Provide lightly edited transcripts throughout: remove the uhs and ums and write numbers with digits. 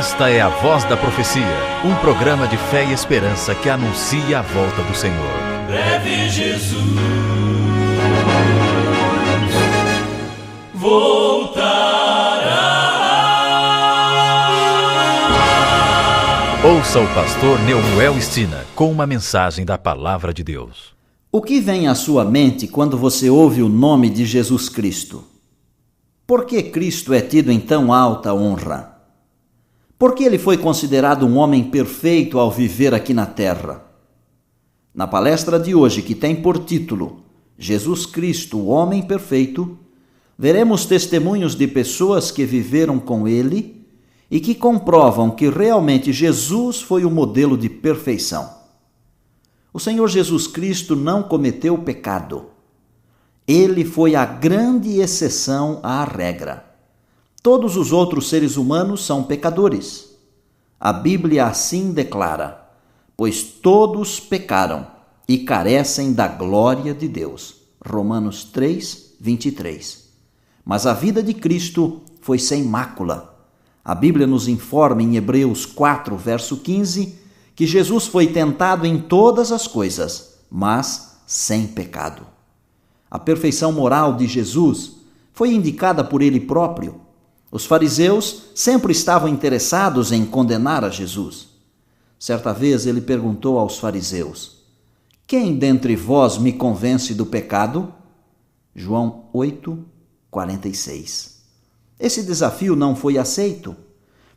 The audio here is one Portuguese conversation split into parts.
Esta é a Voz da Profecia, um programa de fé e esperança que anuncia a volta do Senhor. Breve Jesus voltará. Ouça o pastor Neumuel Estina com uma mensagem da Palavra de Deus. O que vem à sua mente quando você ouve o nome de Jesus Cristo? Por que Cristo é tido em tão alta honra? Por que ele foi considerado um homem perfeito ao viver aqui na terra? Na palestra de hoje, que tem por título Jesus Cristo, o homem perfeito, veremos testemunhos de pessoas que viveram com ele e que comprovam que realmente Jesus foi o modelo de perfeição. O Senhor Jesus Cristo não cometeu pecado. Ele foi a grande exceção à regra. Todos os outros seres humanos são pecadores. A Bíblia assim declara: pois todos pecaram e carecem da glória de Deus. Romanos 3, 23. Mas a vida de Cristo foi sem mácula. A Bíblia nos informa em Hebreus 4, verso 15, que Jesus foi tentado em todas as coisas, mas sem pecado. A perfeição moral de Jesus foi indicada por ele próprio. Os fariseus sempre estavam interessados em condenar a Jesus. Certa vez ele perguntou aos fariseus: quem dentre vós me convence do pecado? João 8, 46. Esse desafio não foi aceito.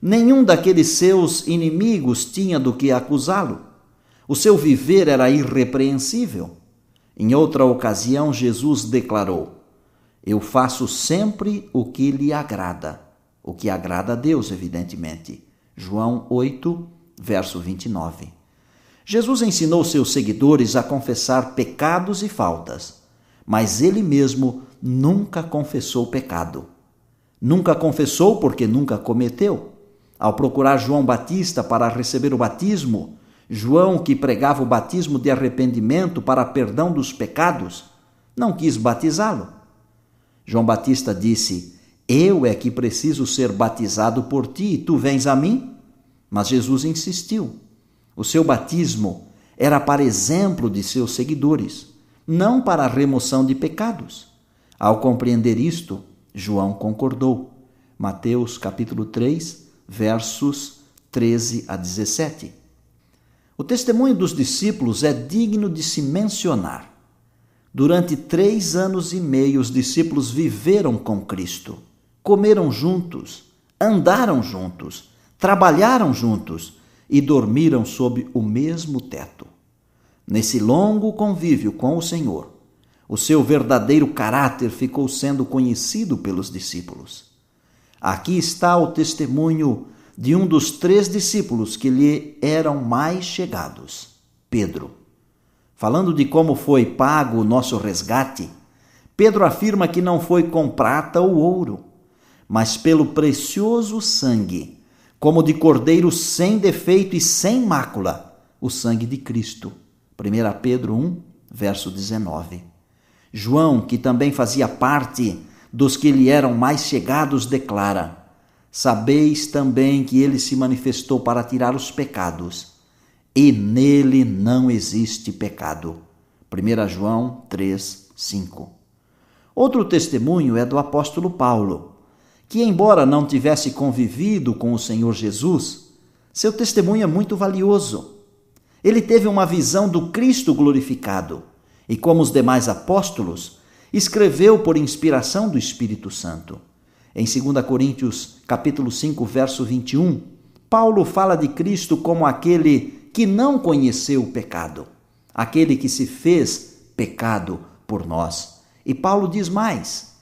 Nenhum daqueles seus inimigos tinha do que acusá-lo. O seu viver era irrepreensível. Em outra ocasião, Jesus declarou: eu faço sempre o que lhe agrada. O que agrada a Deus, evidentemente. João 8, verso 29. Jesus ensinou seus seguidores a confessar pecados e faltas, mas ele mesmo nunca confessou pecado. Nunca confessou porque nunca cometeu. Ao procurar João Batista para receber o batismo, João, que pregava o batismo de arrependimento para perdão dos pecados, não quis batizá-lo. João Batista disse: eu é que preciso ser batizado por ti e tu vens a mim? Mas Jesus insistiu. O seu batismo era para exemplo de seus seguidores, não para a remoção de pecados. Ao compreender isto, João concordou. Mateus capítulo 3, versos 13 a 17. O testemunho dos discípulos é digno de se mencionar. Durante 3 anos e meio, os discípulos viveram com Cristo, comeram juntos, andaram juntos, trabalharam juntos e dormiram sob o mesmo teto. Nesse longo convívio com o Senhor, o seu verdadeiro caráter ficou sendo conhecido pelos discípulos. Aqui está o testemunho de um dos 3 discípulos que lhe eram mais chegados, Pedro. Falando de como foi pago o nosso resgate, Pedro afirma que não foi com prata ou ouro, mas pelo precioso sangue, como de cordeiro sem defeito e sem mácula, o sangue de Cristo. 1 Pedro 1, verso 19. João, que também fazia parte dos que lhe eram mais chegados, declara: sabeis também que ele se manifestou para tirar os pecados, e nele não existe pecado. 1 João 3, 5. Outro testemunho é do apóstolo Paulo, que, embora não tivesse convivido com o Senhor Jesus, seu testemunho é muito valioso. Ele teve uma visão do Cristo glorificado e, como os demais apóstolos, escreveu por inspiração do Espírito Santo. Em 2 Coríntios capítulo 5, verso 21, Paulo fala de Cristo como aquele que não conheceu o pecado, aquele que se fez pecado por nós. E Paulo diz mais: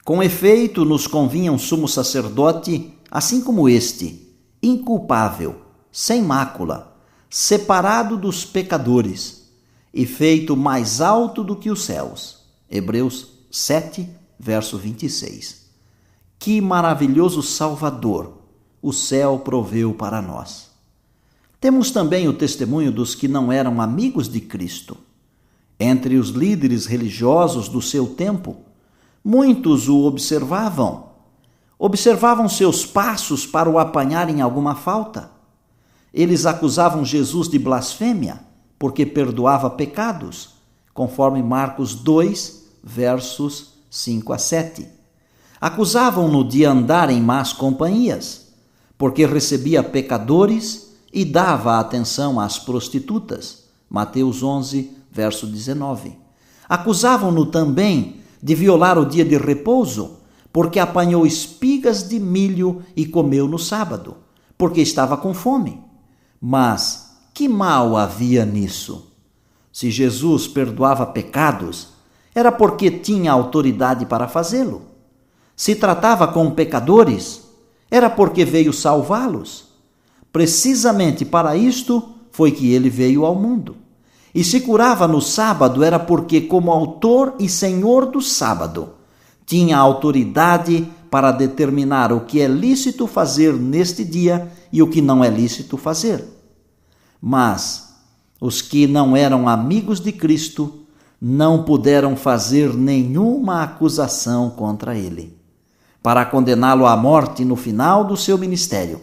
com efeito, nos convinha um sumo sacerdote, assim como este, inculpável, sem mácula, separado dos pecadores e feito mais alto do que os céus. Hebreus 7, verso 26. Que maravilhoso Salvador o céu proveu para nós. Temos também o testemunho dos que não eram amigos de Cristo. Entre os líderes religiosos do seu tempo, muitos o observavam. Observavam seus passos para o apanhar em alguma falta. Eles acusavam Jesus de blasfêmia, porque perdoava pecados, conforme Marcos 2, versos 5 a 7. Acusavam-no de andar em más companhias, porque recebia pecadores e dava atenção às prostitutas. Mateus 11, verso 19. Acusavam-no também de violar o dia de repouso, porque apanhou espigas de milho e comeu no sábado, porque estava com fome. Mas que mal havia nisso? Se Jesus perdoava pecados, era porque tinha autoridade para fazê-lo. Se tratava com pecadores, era porque veio salvá-los. Precisamente para isto foi que ele veio ao mundo. E se curava no sábado, era porque, como autor e senhor do sábado, tinha autoridade para determinar o que é lícito fazer neste dia e o que não é lícito fazer. Mas os que não eram amigos de Cristo não puderam fazer nenhuma acusação contra ele. Para condená-lo à morte no final do seu ministério,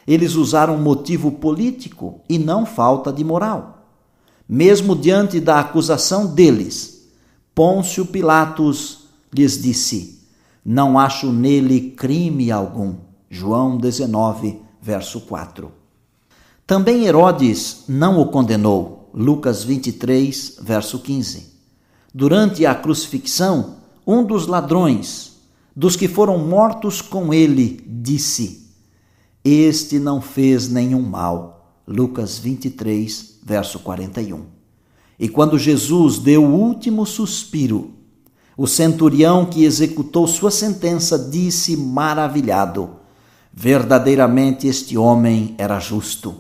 eles usaram motivo político e não falta de moral. Mesmo diante da acusação deles, Pôncio Pilatos lhes disse: não acho nele crime algum. João 19, verso 4. Também Herodes não o condenou. Lucas 23, verso 15. Durante a crucifixão, um dos ladrões, dos que foram mortos com ele, disse: este não fez nenhum mal. Lucas 23, verso 41. E quando Jesus deu o último suspiro, o centurião que executou sua sentença disse maravilhado: verdadeiramente este homem era justo.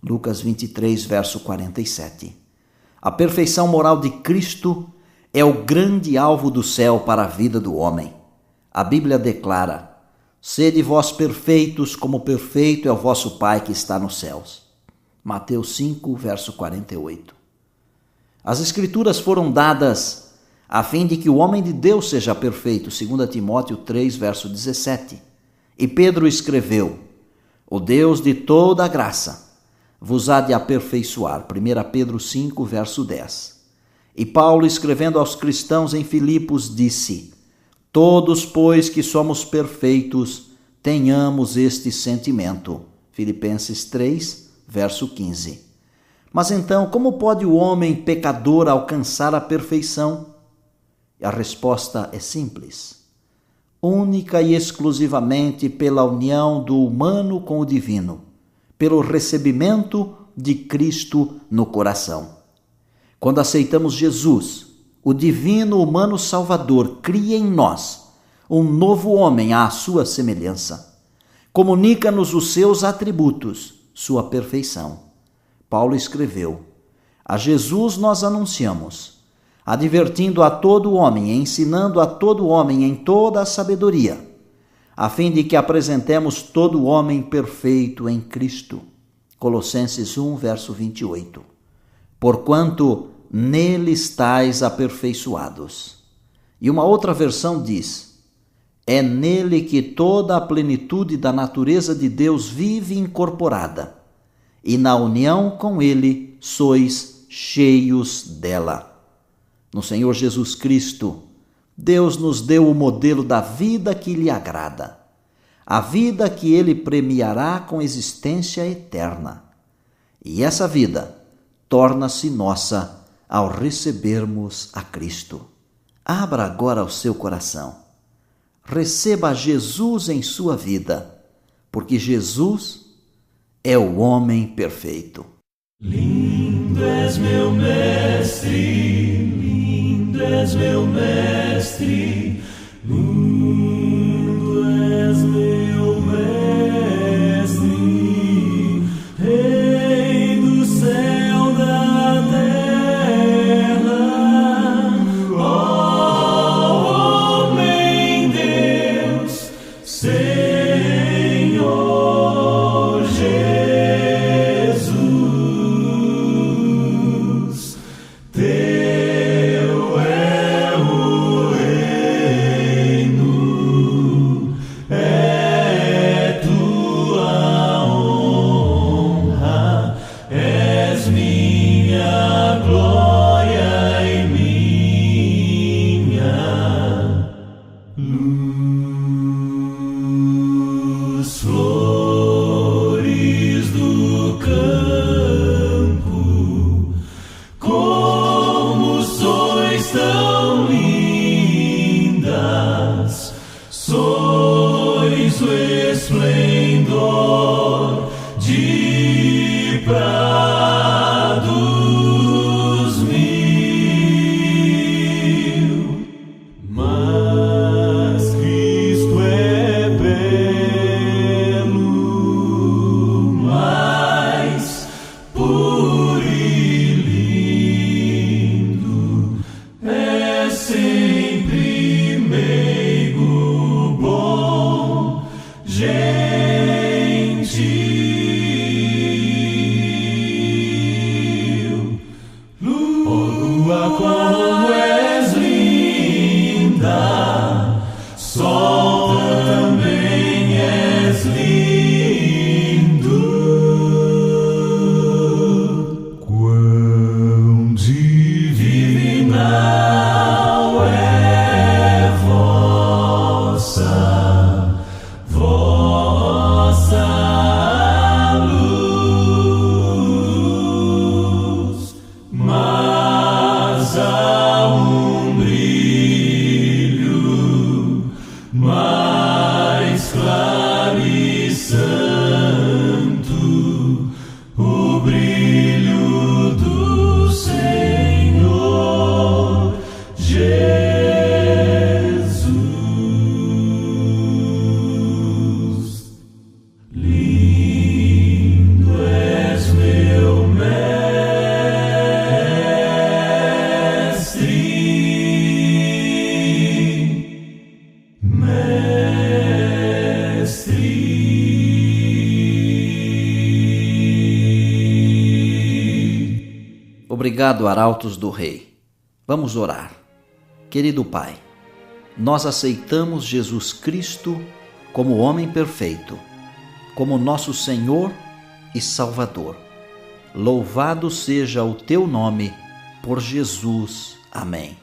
Lucas 23, verso 47. A perfeição moral de Cristo é o grande alvo do céu para a vida do homem. A Bíblia declara: sede vós perfeitos, como perfeito é o vosso Pai que está nos céus. Mateus 5, verso 48. As Escrituras foram dadas a fim de que o homem de Deus seja perfeito, 2 Timóteo 3, verso 17. E Pedro escreveu: o Deus de toda a graça vos há de aperfeiçoar, 1 Pedro 5, verso 10. E Paulo, escrevendo aos cristãos em Filipos, disse: todos, pois, que somos perfeitos, tenhamos este sentimento. Filipenses 3, verso 15. Mas então, como pode o homem pecador alcançar a perfeição? E a resposta é simples: única e exclusivamente pela união do humano com o divino, pelo recebimento de Cristo no coração. Quando aceitamos Jesus, o divino humano Salvador cria em nós um novo homem à sua semelhança. Comunica-nos os seus atributos, sua perfeição. Paulo escreveu: a Jesus nós anunciamos, advertindo a todo homem, ensinando a todo homem em toda a sabedoria, a fim de que apresentemos todo homem perfeito em Cristo. Colossenses 1, verso 28. Porquanto nele estáis aperfeiçoados. E uma outra versão diz: é nele que toda a plenitude da natureza de Deus vive incorporada, e na união com ele sois cheios dela. No Senhor Jesus Cristo, Deus nos deu o modelo da vida que lhe agrada, a vida que ele premiará com existência eterna. E essa vida torna-se nossa ao recebermos a Cristo. Abra agora o seu coração. Receba Jesus em sua vida, porque Jesus é o homem perfeito. Lindo és meu mestre, lindo és meu mestre, lindo és meu mestre, Rei do céu da terra, ó homem Deus, Senhor Jesus, teu é o reino. esplendor de prados mil, mas Cristo é belo, mais puro e lindo, é sempre meigo bom, gentil. Lua, como és linda, sol também és lindo. Quão divinal é vossa luz, mas há um brilho mais claro e santo, o brilho do Senhor Jesus. Lindo és meu mestre. Obrigado, arautos do Rei. Vamos orar. Querido Pai, nós aceitamos Jesus Cristo como homem perfeito, como nosso Senhor e Salvador. Louvado seja o teu nome, por Jesus. Amém.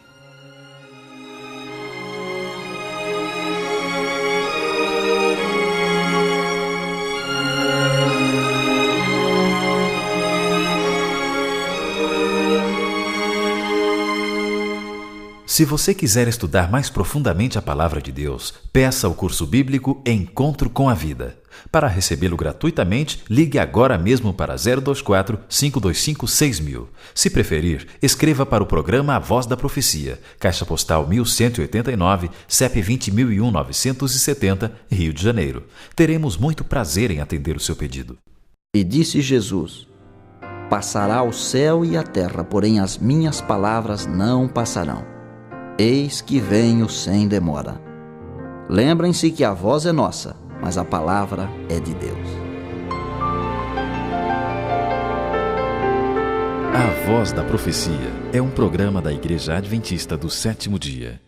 Se você quiser estudar mais profundamente a Palavra de Deus, peça o curso bíblico Encontro com a Vida. Para recebê-lo gratuitamente, ligue agora mesmo para 024 525 6000. Se preferir, escreva para o programa A Voz da Profecia, Caixa Postal 1189, CEP 20.001-970, Rio de Janeiro. Teremos muito prazer em atender o seu pedido. E disse Jesus: passará o céu e a terra, porém as minhas palavras não passarão. Eis que venho sem demora. Lembrem-se que a voz é nossa, mas a palavra é de Deus. A Voz da Profecia é um programa da Igreja Adventista do Sétimo Dia.